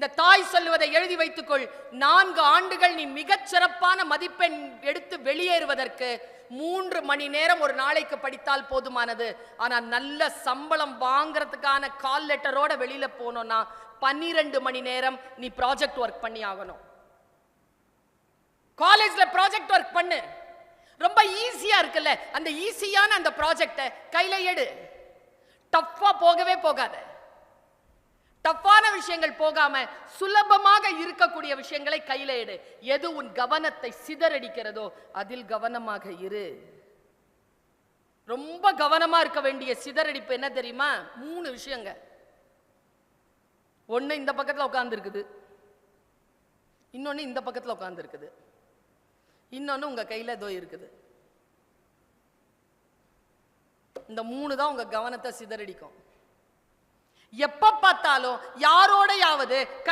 இந்த தாய் சொல்லுவதை எழுதி வைத்துக்கொள். 4 ஆண்டுகள் நீ மிகச் சிறப்பான மதிப்பெண் எடுத்து வெளியேறுவதற்கு 3 மணி நேரம் ஒரு நாளைக்கு படித்தால் போதுமானது. ஆனா நல்ல சம்பளம் வாங்குறதுக்கான கால் லெட்டரோட வெளியில போனோம்னா 12 மணி நேரம் நீ ப்ராஜெக்ட் ஒர்க் பண்ணி ஆகணும். காலேஜ்ல ப்ராஜெக்ட் ஒர்க் பண்ணு. ரொம்ப ஈஸியா இருக்குல்ல, அந்த ஈஸியான அந்த ப்ராஜெக்டை கையில எடு. டஃப்பா போகவே போகாத. டஃப்பான விஷயங்கள் போகாம சுலபமாக இருக்கக்கூடிய விஷயங்களை கையில எடு. எது உன் கவனத்தை சிதறடிக்கிறதோ அதில் கவனமாக இரு. ரொம்ப கவனமா இருக்க வேண்டிய சிதறடிப்பு என்ன தெரியுமா? 3 விஷயங்க. ஒண்ணு இந்த பக்கத்துல உட்கார்ந்து இருக்குது, இன்னொன்னு இந்த பக்கத்துல உட்கார்ந்து இருக்குது, இன்னொன்னு உங்க கையில ஏதோ இருக்குது. இந்த 3 தான் உங்க கவனத்தை சிதறடிக்கும். எப்ப பார்த்தாலும் யாரோடையாவது